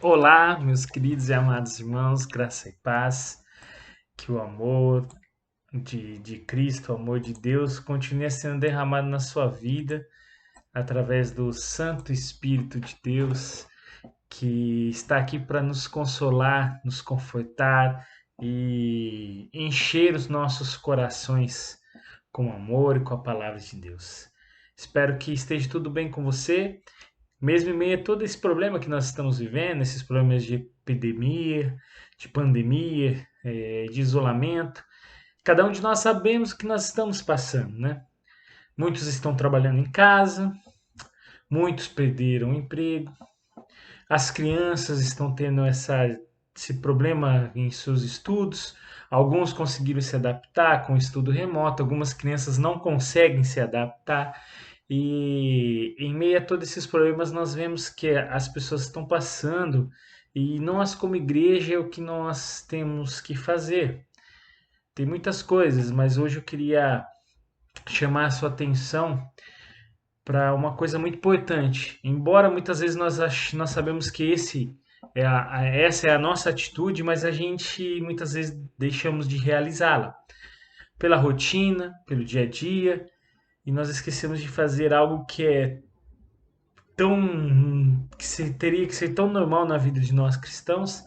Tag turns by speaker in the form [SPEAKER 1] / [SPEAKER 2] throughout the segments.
[SPEAKER 1] Olá, meus queridos e amados irmãos, graça e paz, que o amor de Cristo, o amor de Deus, continue sendo derramado na sua vida através do Santo Espírito de Deus, que está aqui para nos consolar, nos confortar e encher os nossos corações com amor e com a palavra de Deus. Espero que esteja tudo bem com você mesmo em meio a todo esse problema que nós estamos vivendo, esses problemas de epidemia, de pandemia, de isolamento, cada um de nós sabemos o que nós estamos passando, né? Muitos estão trabalhando em casa, muitos perderam o emprego, as crianças estão tendo esse problema em seus estudos, alguns conseguiram se adaptar com o estudo remoto, algumas crianças não conseguem se adaptar. E em meio a todos esses problemas, nós vemos que as pessoas estão passando e nós, como igreja, é o que nós temos que fazer. Tem muitas coisas, mas hoje eu queria chamar a sua atenção para uma coisa muito importante. Embora muitas vezes nós sabemos que essa é a nossa atitude, mas a gente muitas vezes deixamos de realizá-la pela rotina, pelo dia a dia, e nós esquecemos de fazer algo que é teria que ser tão normal na vida de nós cristãos,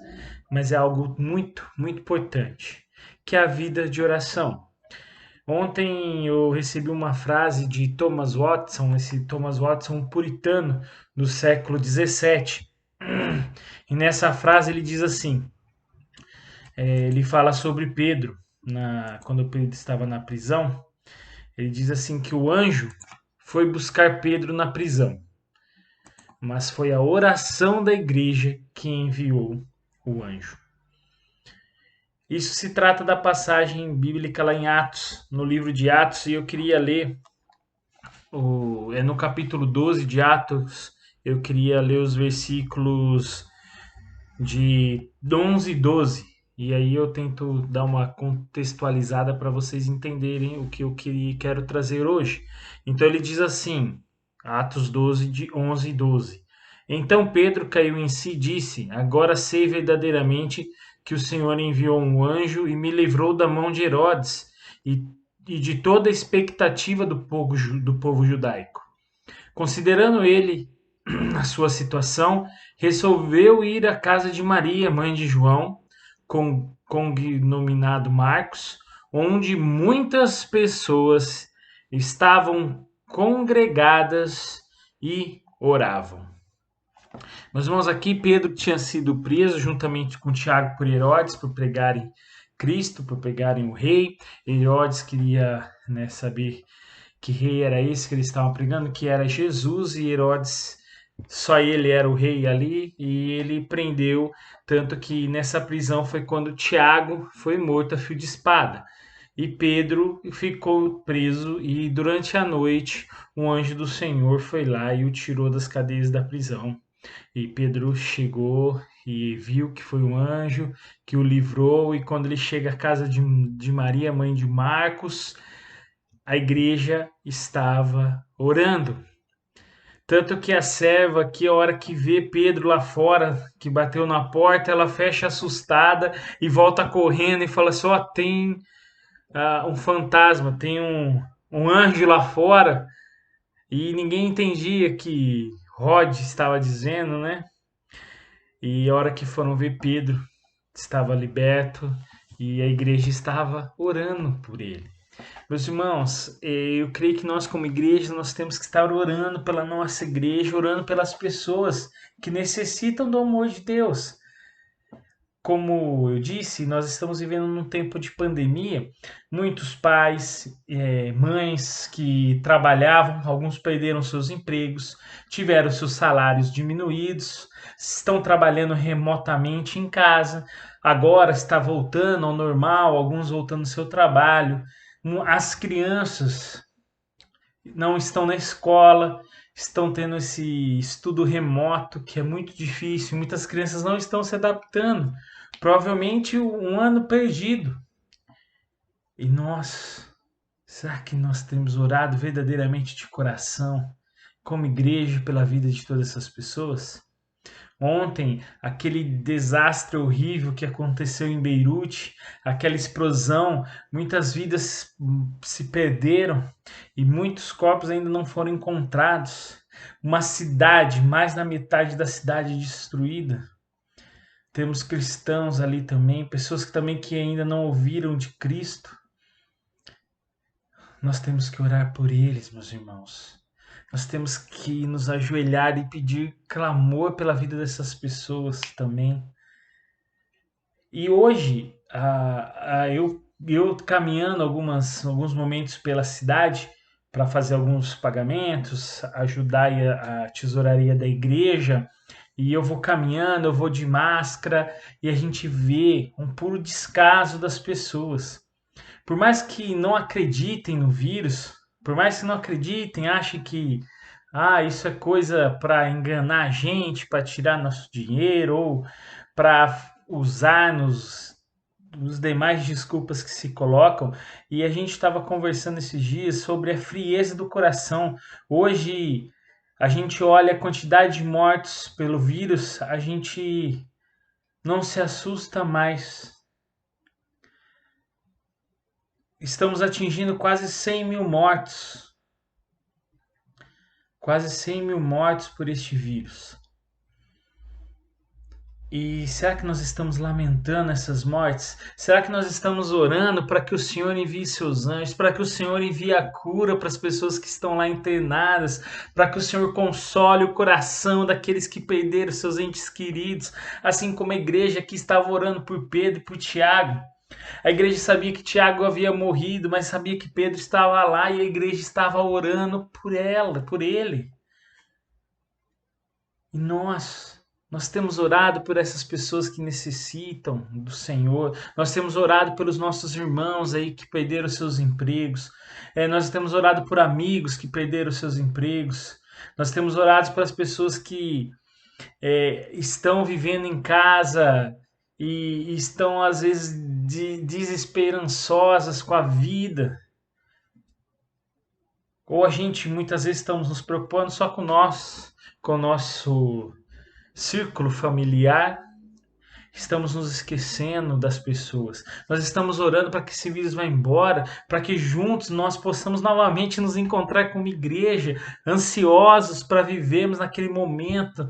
[SPEAKER 1] mas é algo muito, muito importante, que é a vida de oração. Ontem eu recebi uma frase de Thomas Watson, esse Thomas Watson, um puritano do século XVII. E nessa frase ele diz assim: ele fala sobre Pedro, quando Pedro estava na prisão. Ele diz assim que o anjo foi buscar Pedro na prisão, mas foi a oração da igreja que enviou o anjo. Isso se trata da passagem bíblica lá em Atos, no livro de Atos, e eu queria ler, no capítulo 12 de Atos, eu queria ler os versículos de 11 e 12, e aí eu tento dar uma contextualizada para vocês entenderem o que eu quero trazer hoje. Então ele diz assim, Atos 12, de 11 e 12. Então Pedro caiu em si e disse: Agora sei verdadeiramente que o Senhor enviou um anjo e me livrou da mão de Herodes e, e de toda a expectativa do povo judaico. Considerando ele a sua situação, resolveu ir à casa de Maria, mãe de João, cognominado Marcos, onde muitas pessoas estavam congregadas e oravam. Meus irmãos, aqui Pedro tinha sido preso juntamente com Tiago por Herodes por pregarem Cristo, por pregarem o rei. Herodes queria, saber que rei era esse que eles estavam pregando, que era Jesus, e Herodes, só ele era o rei ali, e ele prendeu, tanto que nessa prisão foi quando Tiago foi morto a fio de espada. E Pedro ficou preso, e durante a noite um anjo do Senhor foi lá e o tirou das cadeias da prisão. E Pedro chegou e viu que foi um anjo que o livrou, e quando ele chega à casa de Maria, mãe de Marcos, a igreja estava orando. Tanto que a serva, que a hora que vê Pedro lá fora, que bateu na porta, ela fecha assustada e volta correndo e fala assim: Ó, tem um fantasma, tem um anjo lá fora. E ninguém entendia que Rod estava dizendo, né? E a hora que foram ver Pedro, estava liberto e a igreja estava orando por ele. Meus irmãos, eu creio que nós como igreja, nós temos que estar orando pela nossa igreja, orando pelas pessoas que necessitam do amor de Deus. Como eu disse, nós estamos vivendo num tempo de pandemia. Muitos pais, mães que trabalhavam, alguns perderam seus empregos, tiveram seus salários diminuídos, estão trabalhando remotamente em casa. Agora está voltando ao normal, alguns voltando ao seu trabalho. As crianças não estão na escola, estão tendo esse estudo remoto que é muito difícil. Muitas crianças não estão se adaptando. Provavelmente um ano perdido. E nós, será que nós temos orado verdadeiramente de coração, como igreja, pela vida de todas essas pessoas? Ontem, aquele desastre horrível que aconteceu em Beirute, aquela explosão, muitas vidas se perderam e muitos corpos ainda não foram encontrados. Uma cidade, mais da metade da cidade destruída. Temos cristãos ali também, pessoas que ainda não ouviram de Cristo. Nós temos que orar por eles, meus irmãos. Nós temos que nos ajoelhar e pedir clamor pela vida dessas pessoas também. E hoje, eu caminhando alguns momentos pela cidade para fazer alguns pagamentos, ajudar a tesouraria da igreja, e eu vou caminhando, eu vou de máscara, e a gente vê um puro descaso das pessoas. Por mais que não acreditem no vírus, por mais que não acreditem, achem que isso é coisa para enganar a gente, para tirar nosso dinheiro ou para usar nos demais desculpas que se colocam. E a gente estava conversando esses dias sobre a frieza do coração. Hoje a gente olha a quantidade de mortos pelo vírus, a gente não se assusta mais. Estamos atingindo quase 100 mil mortos. Quase 100 mil mortos por este vírus. E será que nós estamos lamentando essas mortes? Será que nós estamos orando para que o Senhor envie seus anjos, para que o Senhor envie a cura para as pessoas que estão lá internadas, para que o Senhor console o coração daqueles que perderam seus entes queridos, assim como a igreja que estava orando por Pedro e por Tiago? A igreja sabia que Tiago havia morrido, mas sabia que Pedro estava lá e a igreja estava orando por ela, por ele. E nós temos orado por essas pessoas que necessitam do Senhor. Nós temos orado pelos nossos irmãos aí que perderam seus empregos. Nós temos orado por amigos que perderam seus empregos. Nós temos orado pelas pessoas que estão vivendo em casa e estão às vezes desesperançosas com a vida. Ou a gente muitas vezes estamos nos preocupando só com o nosso círculo familiar, estamos nos esquecendo das pessoas. Nós estamos orando para que esse vírus vá embora, para que juntos nós possamos novamente nos encontrar como igreja, ansiosos para vivermos naquele momento,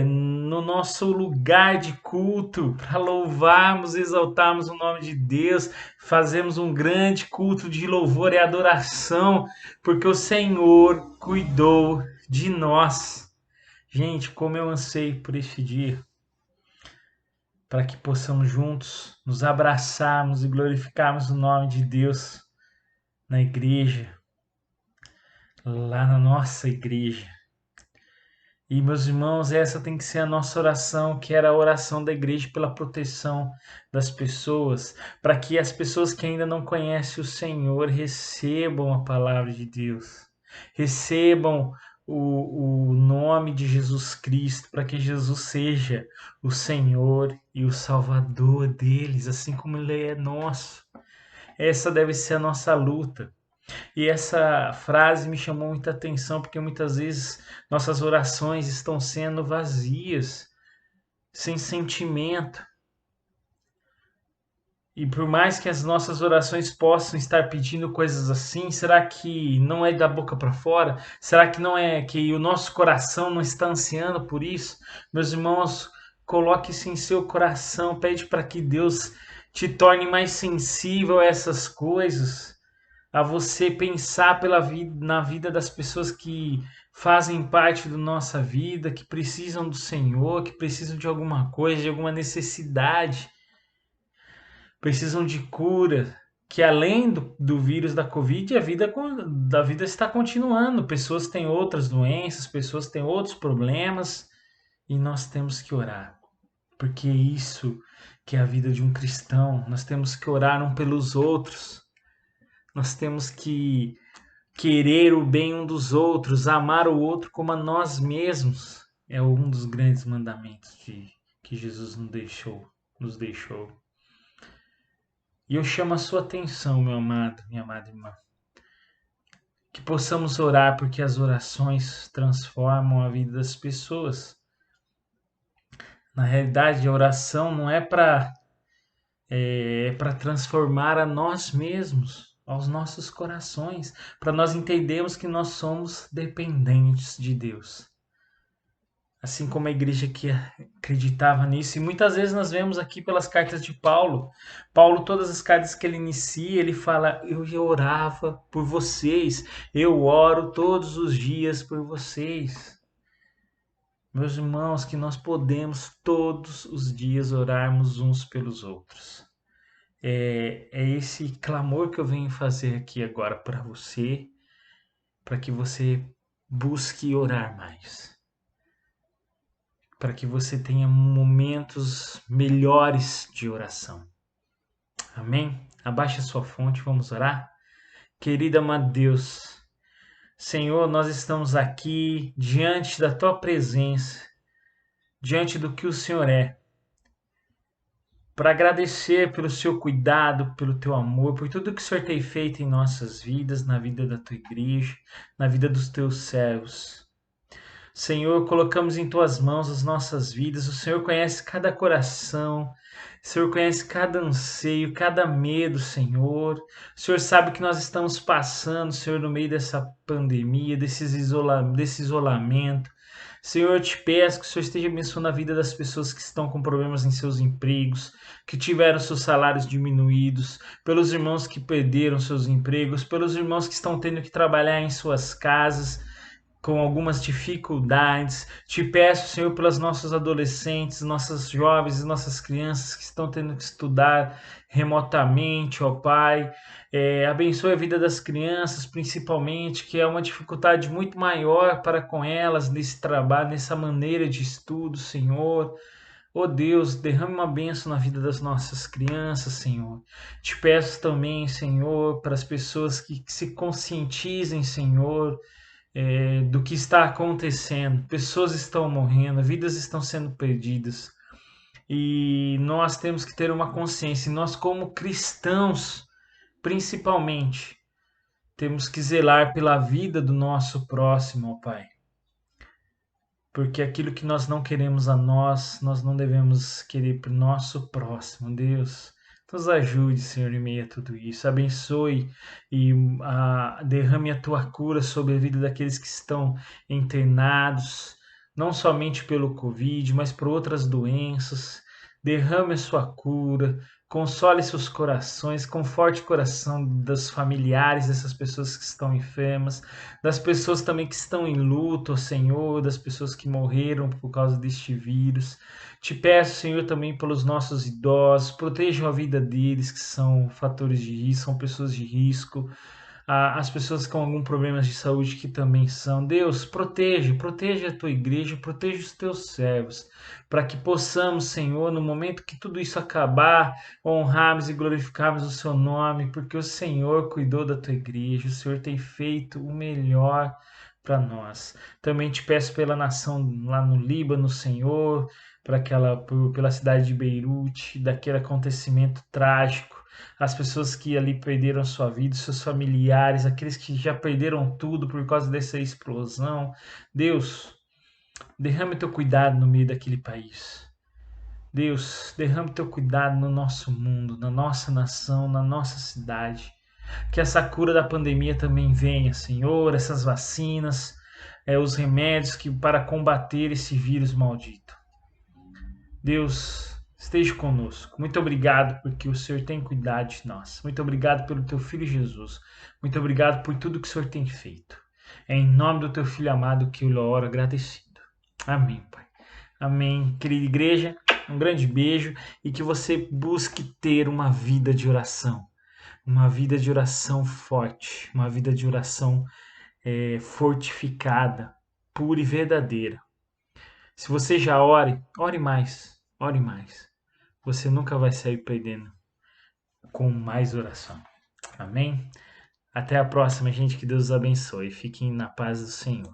[SPEAKER 1] no nosso lugar de culto, para louvarmos e exaltarmos o nome de Deus, fazemos um grande culto de louvor e adoração, porque o Senhor cuidou de nós. Gente, como eu anseio por este dia, para que possamos juntos nos abraçarmos e glorificarmos o nome de Deus na igreja, lá na nossa igreja. E, meus irmãos, essa tem que ser a nossa oração, que era a oração da igreja pela proteção das pessoas, para que as pessoas que ainda não conhecem o Senhor recebam a palavra de Deus, recebam o nome de Jesus Cristo, para que Jesus seja o Senhor e o Salvador deles, assim como Ele é nosso. Essa deve ser a nossa luta. E essa frase me chamou muita atenção, porque muitas vezes nossas orações estão sendo vazias, sem sentimento. E por mais que as nossas orações possam estar pedindo coisas assim, será que não é da boca para fora? Será que não é que o nosso coração não está ansiando por isso? Meus irmãos, coloque isso em seu coração, pede para que Deus te torne mais sensível a essas coisas, a você pensar na vida das pessoas que fazem parte da nossa vida, que precisam do Senhor, que precisam de alguma coisa, de alguma necessidade, precisam de cura, que além do vírus da Covid, da vida está continuando. Pessoas têm outras doenças, pessoas têm outros problemas e nós temos que orar, porque é isso que é a vida de um cristão. Nós temos que orar um pelos outros. Nós temos que querer o bem um dos outros, amar o outro como a nós mesmos. É um dos grandes mandamentos que Jesus nos deixou. E eu chamo a sua atenção, meu amado, minha amada irmã, que possamos orar, porque as orações transformam a vida das pessoas. Na realidade, a oração não é para transformar a nós mesmos, aos nossos corações, para nós entendermos que nós somos dependentes de Deus. Assim como a igreja que acreditava nisso, e muitas vezes nós vemos aqui pelas cartas de Paulo. Paulo, todas as cartas que ele inicia, ele fala: eu orava por vocês, eu oro todos os dias por vocês. Meus irmãos, que nós podemos todos os dias orarmos uns pelos outros. É esse clamor que eu venho fazer aqui agora para você, para que você busque orar mais, para que você tenha momentos melhores de oração. Amém? Abaixe a sua fonte, vamos orar? Querido amado Deus, Senhor, nós estamos aqui diante da tua presença, diante do que o Senhor é, para agradecer pelo seu cuidado, pelo teu amor, por tudo que o Senhor tem feito em nossas vidas, na vida da tua igreja, na vida dos teus servos. Senhor, colocamos em tuas mãos as nossas vidas. O Senhor conhece cada coração, o Senhor conhece cada anseio, cada medo, Senhor. O Senhor sabe que nós estamos passando, Senhor, no meio dessa pandemia, desse isolamento. Senhor, eu te peço que o Senhor esteja abençoando a vida das pessoas que estão com problemas em seus empregos, que tiveram seus salários diminuídos, pelos irmãos que perderam seus empregos, pelos irmãos que estão tendo que trabalhar em suas casas com algumas dificuldades. Te peço, Senhor, pelas nossos adolescentes, nossas jovens e nossas crianças que estão tendo que estudar remotamente, ó Pai. Abençoe a vida das crianças, principalmente, que é uma dificuldade muito maior para com elas nesse trabalho, nessa maneira de estudo, Senhor. Oh Deus, derrame uma bênção na vida das nossas crianças, Senhor. Te peço também, Senhor, para as pessoas que se conscientizem, Senhor, do que está acontecendo. Pessoas estão morrendo, vidas estão sendo perdidas. E nós temos que ter uma consciência. E nós, como cristãos, principalmente, temos que zelar pela vida do nosso próximo, ó Pai. Porque aquilo que nós não queremos a nós, nós não devemos querer para o nosso próximo, Deus. Nos ajude, Senhor, em meio a tudo isso. Abençoe e derrame a tua cura sobre a vida daqueles que estão internados, não somente pelo Covid, mas por outras doenças. Derrame a sua cura, console seus corações, conforte o coração dos familiares dessas pessoas que estão enfermas, das pessoas também que estão em luto, Senhor, das pessoas que morreram por causa deste vírus. Te peço, Senhor, também pelos nossos idosos, protejam a vida deles, que são fatores de risco, são pessoas de risco, as pessoas com algum problemas de saúde que também são. Deus, proteja a tua igreja, proteja os teus servos, para que possamos, Senhor, no momento que tudo isso acabar, honrarmos e glorificarmos o seu nome, porque o Senhor cuidou da tua igreja, o Senhor tem feito o melhor para nós. Também te peço pela nação lá no Líbano, Senhor, pela cidade de Beirute, daquele acontecimento trágico, as pessoas que ali perderam sua vida, seus familiares, aqueles que já perderam tudo por causa dessa explosão. Deus, derrame teu cuidado no meio daquele país. Deus, derrame teu cuidado no nosso mundo, na nossa nação, na nossa cidade. Que essa cura da pandemia também venha, Senhor, essas vacinas, os remédios para combater esse vírus maldito. Deus, esteja conosco. Muito obrigado porque o Senhor tem cuidado de nós. Muito obrigado pelo teu Filho Jesus. Muito obrigado por tudo que o Senhor tem feito. É em nome do teu Filho amado que eu oro agradecido. Amém, Pai. Amém. Querida igreja, um grande beijo e que você busque ter uma vida de oração. Uma vida de oração forte. Uma vida de oração fortificada, pura e verdadeira. Se você já ore mais. Ore mais. Você nunca vai sair perdendo com mais oração. Amém? Até a próxima, gente. Que Deus os abençoe. Fiquem na paz do Senhor.